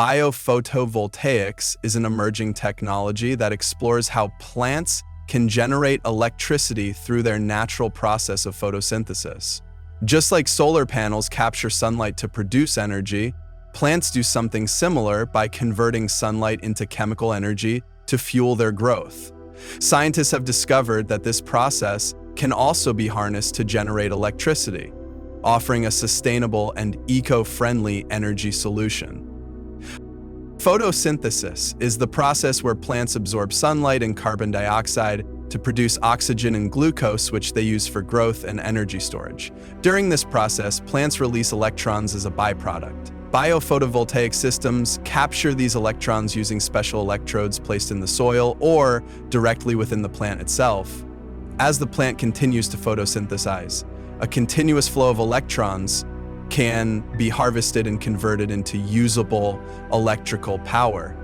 Bio-Photovoltaics is an emerging technology that explores how plants can generate electricity through their natural process of photosynthesis. Just like solar panels capture sunlight to produce energy, plants do something similar by converting sunlight into chemical energy to fuel their growth. Scientists have discovered that this process can also be harnessed to generate electricity, offering a sustainable and eco-friendly energy solution. Photosynthesis is the process where plants absorb sunlight and carbon dioxide to produce oxygen and glucose, which they use for growth and energy storage. During this process, plants release electrons as a byproduct. Biophotovoltaic systems capture these electrons using special electrodes placed in the soil or directly within the plant itself. As the plant continues to photosynthesize, a continuous flow of electrons can be harvested and converted into usable electrical power.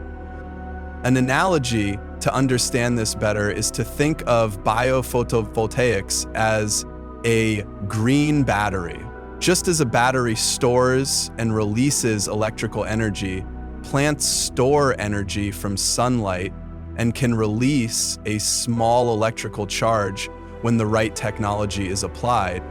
An analogy to understand this better is to think of biophotovoltaics as a green battery. Just as a battery stores and releases electrical energy, plants store energy from sunlight and can release a small electrical charge when the right technology is applied.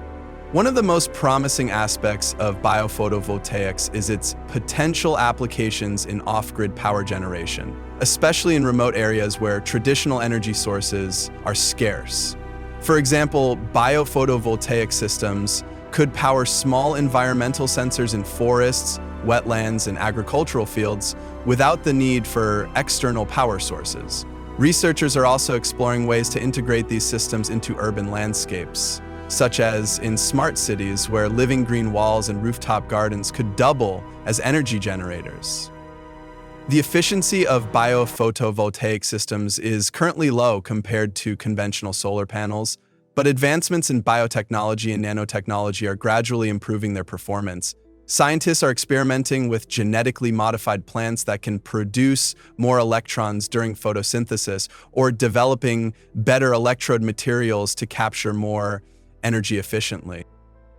One of the most promising aspects of biophotovoltaics is its potential applications in off-grid power generation, especially in remote areas where traditional energy sources are scarce. For example, biophotovoltaic systems could power small environmental sensors in forests, wetlands, and agricultural fields without the need for external power sources. Researchers are also exploring ways to integrate these systems into urban landscapes, such as in smart cities where living green walls and rooftop gardens could double as energy generators. The efficiency of biophotovoltaic systems is currently low compared to conventional solar panels, but advancements in biotechnology and nanotechnology are gradually improving their performance. Scientists are experimenting with genetically modified plants that can produce more electrons during photosynthesis or developing better electrode materials to capture more energy efficiently.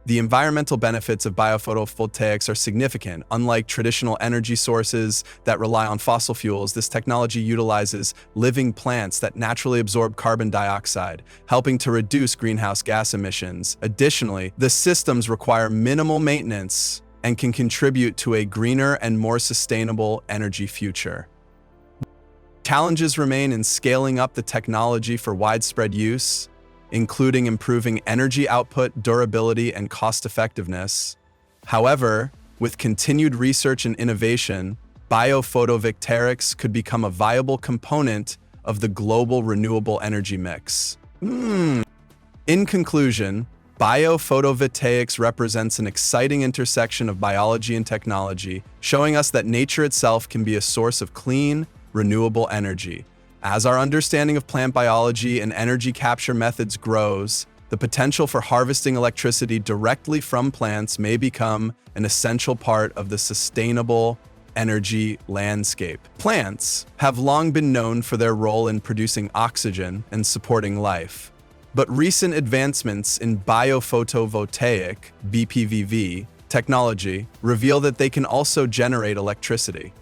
The environmental benefits of biophotovoltaics are significant. Unlike traditional energy sources that rely on fossil fuels, this technology utilizes living plants that naturally absorb carbon dioxide, helping to reduce greenhouse gas emissions. Additionally, the systems require minimal maintenance and can contribute to a greener and more sustainable energy future. Challenges remain in scaling up the technology for widespread use, including improving energy output, durability, and cost-effectiveness. However, with continued research and innovation, biophotovoltaics could become a viable component of the global renewable energy mix. In conclusion, biophotovoltaics represents an exciting intersection of biology and technology, showing us that nature itself can be a source of clean, renewable energy. As our understanding of plant biology and energy capture methods grows, the potential for harvesting electricity directly from plants may become an essential part of the sustainable energy landscape. Plants have long been known for their role in producing oxygen and supporting life. But recent advancements in biophotovoltaic (BPVV) technology reveal that they can also generate electricity.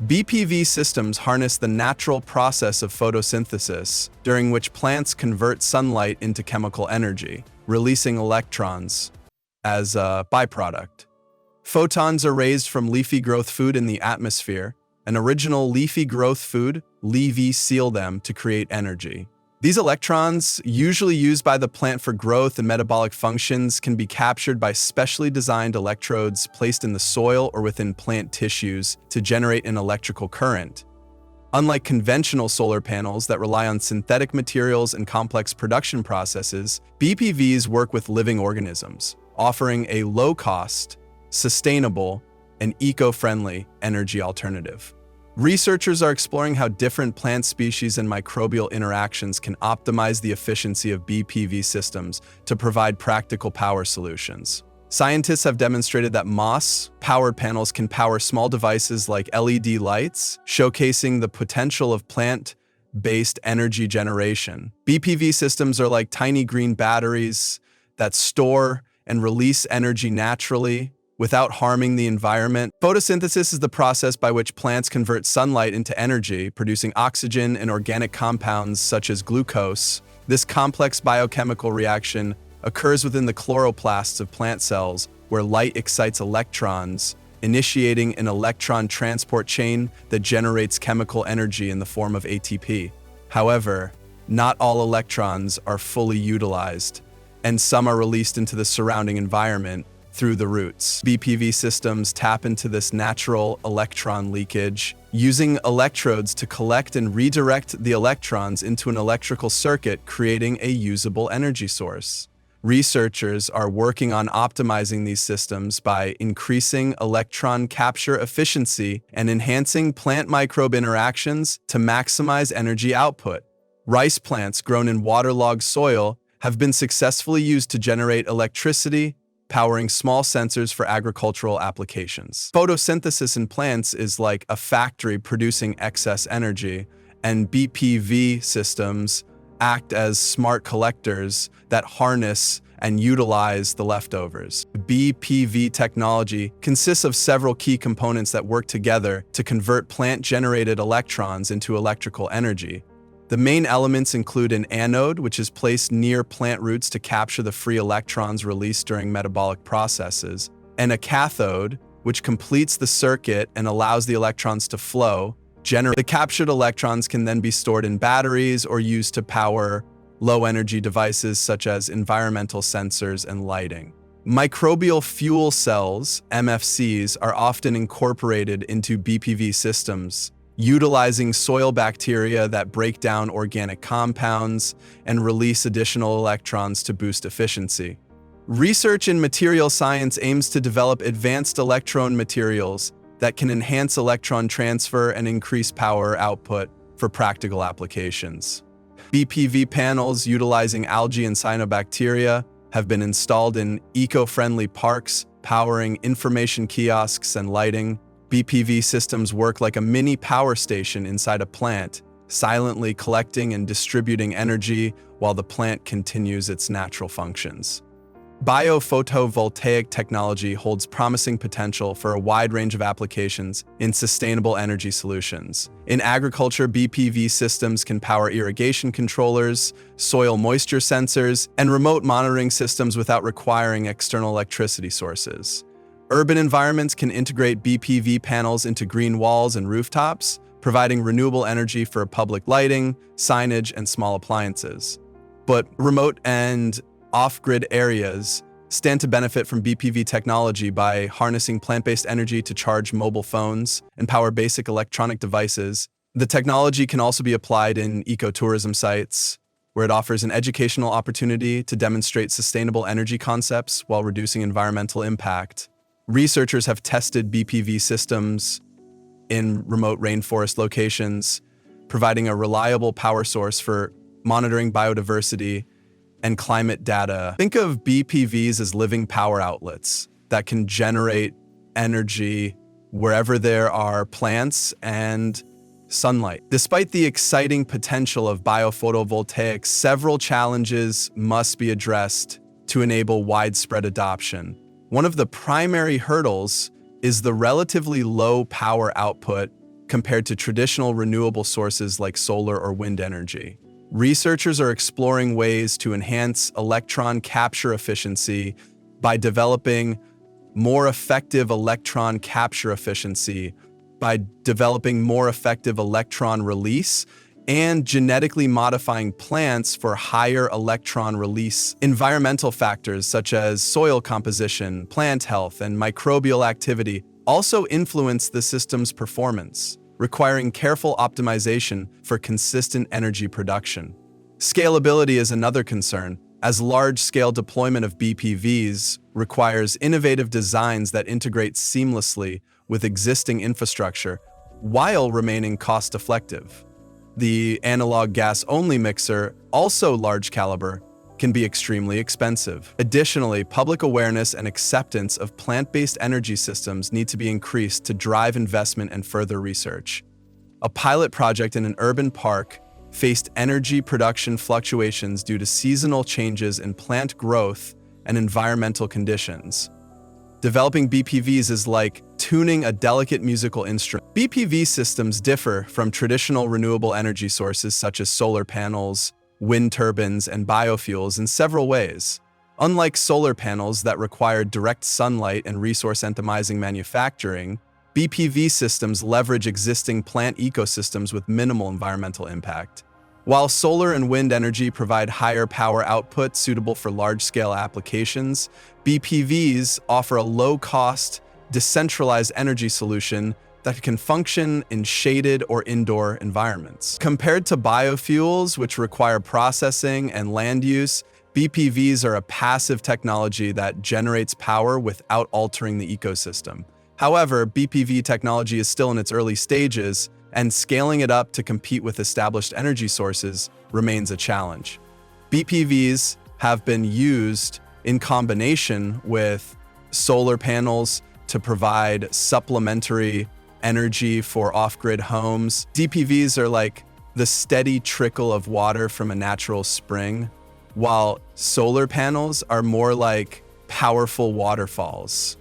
BPV systems harness the natural process of photosynthesis, during which plants convert sunlight into chemical energy, releasing electrons as a byproduct. Photons are raised from leafy growth food in the atmosphere. An original leafy growth food, leaves seal them to create energy. These electrons, usually used by the plant for growth and metabolic functions, can be captured by specially designed electrodes placed in the soil or within plant tissues to generate an electrical current. Unlike conventional solar panels that rely on synthetic materials and complex production processes, BPVs work with living organisms, offering a low-cost, sustainable, and eco-friendly energy alternative. Researchers are exploring how different plant species and microbial interactions can optimize the efficiency of BPV systems to provide practical power solutions. Scientists have demonstrated that moss-powered panels can power small devices like LED lights, showcasing the potential of plant-based energy generation. BPV systems are like tiny green batteries that store and release energy naturally, without harming the environment. Photosynthesis is the process by which plants convert sunlight into energy, producing oxygen and organic compounds such as glucose. This complex biochemical reaction occurs within the chloroplasts of plant cells, where light excites electrons, initiating an electron transport chain that generates chemical energy in the form of ATP. However, not all electrons are fully utilized, and some are released into the surrounding environment through the roots. BPV systems tap into this natural electron leakage, using electrodes to collect and redirect the electrons into an electrical circuit, creating a usable energy source. Researchers are working on optimizing these systems by increasing electron capture efficiency and enhancing plant-microbe interactions to maximize energy output. Rice plants grown in waterlogged soil have been successfully used to generate electricity, powering small sensors for agricultural applications. Photosynthesis in plants is like a factory producing excess energy, and BPV systems act as smart collectors that harness and utilize the leftovers. BPV technology consists of several key components that work together to convert plant-generated electrons into electrical energy. The main elements include an anode, which is placed near plant roots to capture the free electrons released during metabolic processes, and a cathode, which completes the circuit and allows the electrons to flow. The captured electrons can then be stored in batteries or used to power low-energy devices such as environmental sensors and lighting. Microbial fuel cells, MFCs, are often incorporated into BPV systems, utilizing soil bacteria that break down organic compounds and release additional electrons to boost efficiency. Research in material science aims to develop advanced electron materials that can enhance electron transfer and increase power output for practical applications. BPV panels utilizing algae and cyanobacteria have been installed in eco-friendly parks, powering information kiosks and lighting. BPV systems work like a mini power station inside a plant, silently collecting and distributing energy while the plant continues its natural functions. Bio-Photovoltaic technology holds promising potential for a wide range of applications in sustainable energy solutions. In agriculture, BPV systems can power irrigation controllers, soil moisture sensors, and remote monitoring systems without requiring external electricity sources. Urban environments can integrate BPV panels into green walls and rooftops, providing renewable energy for public lighting, signage, and small appliances. But remote and off-grid areas stand to benefit from BPV technology by harnessing plant-based energy to charge mobile phones and power basic electronic devices. The technology can also be applied in ecotourism sites, where it offers an educational opportunity to demonstrate sustainable energy concepts while reducing environmental impact. Researchers have tested BPV systems in remote rainforest locations, providing a reliable power source for monitoring biodiversity and climate data. Think of BPVs as living power outlets that can generate energy wherever there are plants and sunlight. Despite the exciting potential of biophotovoltaics, several challenges must be addressed to enable widespread adoption. One of the primary hurdles is the relatively low power output compared to traditional renewable sources like solar or wind energy. Researchers are exploring ways to enhance electron capture efficiency by developing more effective electron release, and genetically modifying plants for higher electron release. Environmental factors such as soil composition, plant health, and microbial activity also influence the system's performance, requiring careful optimization for consistent energy production. Scalability is another concern, as large-scale deployment of BPVs requires innovative designs that integrate seamlessly with existing infrastructure while remaining cost-effective. The analog gas-only mixer, also large caliber, can be extremely expensive. Additionally, public awareness and acceptance of plant-based energy systems need to be increased to drive investment and further research. A pilot project in an urban park faced energy production fluctuations due to seasonal changes in plant growth and environmental conditions. Developing BPVs is like tuning a delicate musical instrument. BPV systems differ from traditional renewable energy sources such as solar panels, wind turbines, and biofuels in several ways. Unlike solar panels that require direct sunlight and resource-entomizing manufacturing, BPV systems leverage existing plant ecosystems with minimal environmental impact. While solar and wind energy provide higher power output suitable for large-scale applications, BPVs offer a low-cost, decentralized energy solution that can function in shaded or indoor environments. Compared to biofuels, which require processing and land use, BPVs are a passive technology that generates power without altering the ecosystem. However, BPV technology is still in its early stages, and scaling it up to compete with established energy sources remains a challenge. BPVs have been used in combination with solar panels to provide supplementary energy for off-grid homes. BPVs are like the steady trickle of water from a natural spring, while solar panels are more like powerful waterfalls.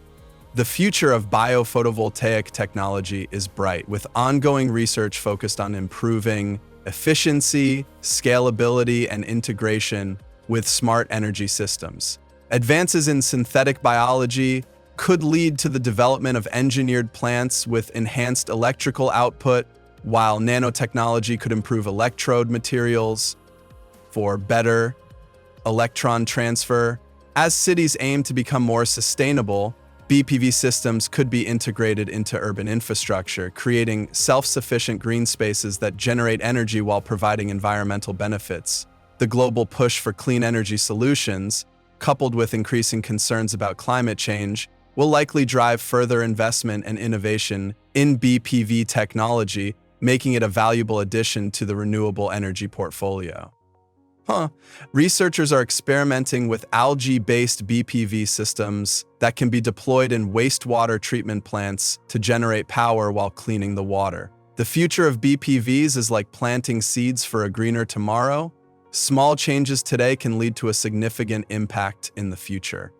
The future of biophotovoltaic technology is bright, with ongoing research focused on improving efficiency, scalability, and integration with smart energy systems. Advances in synthetic biology could lead to the development of engineered plants with enhanced electrical output, while nanotechnology could improve electrode materials for better electron transfer. As cities aim to become more sustainable, BPV systems could be integrated into urban infrastructure, creating self-sufficient green spaces that generate energy while providing environmental benefits. The global push for clean energy solutions, coupled with increasing concerns about climate change, will likely drive further investment and innovation in BPV technology, making it a valuable addition to the renewable energy portfolio. Researchers are experimenting with algae-based BPV systems that can be deployed in wastewater treatment plants to generate power while cleaning the water. The future of BPVs is like planting seeds for a greener tomorrow. Small changes today can lead to a significant impact in the future.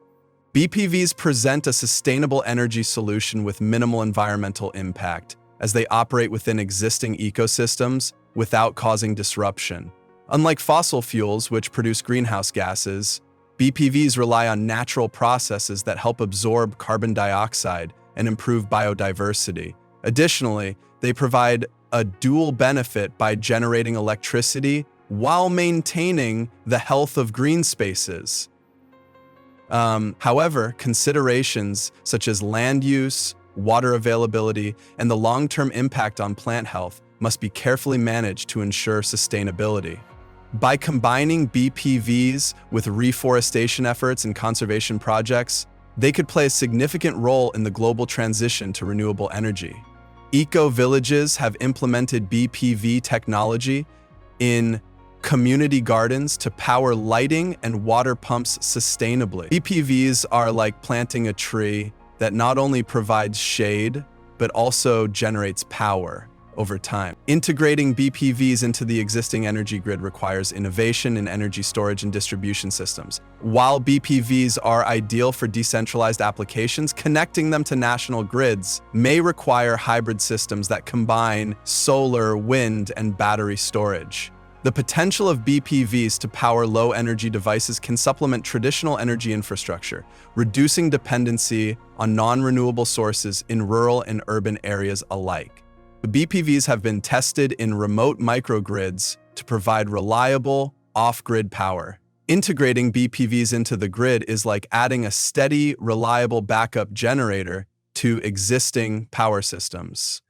BPVs present a sustainable energy solution with minimal environmental impact, as they operate within existing ecosystems without causing disruption. Unlike fossil fuels, which produce greenhouse gases, BPVs rely on natural processes that help absorb carbon dioxide and improve biodiversity. Additionally, they provide a dual benefit by generating electricity while maintaining the health of green spaces. However, considerations such as land use, water availability, and the long-term impact on plant health must be carefully managed to ensure sustainability. By combining BPVs with reforestation efforts and conservation projects, they could play a significant role in the global transition to renewable energy. Eco-villages have implemented BPV technology in community gardens to power lighting and water pumps sustainably. BPVs are like planting a tree that not only provides shade, but also generates power over time. Integrating BPVs into the existing energy grid requires innovation in energy storage and distribution systems. While BPVs are ideal for decentralized applications, connecting them to national grids may require hybrid systems that combine solar, wind, and battery storage. The potential of BPVs to power low-energy devices can supplement traditional energy infrastructure, reducing dependency on non-renewable sources in rural and urban areas alike. The BPVs have been tested in remote microgrids to provide reliable, off-grid power. Integrating BPVs into the grid is like adding a steady, reliable backup generator to existing power systems.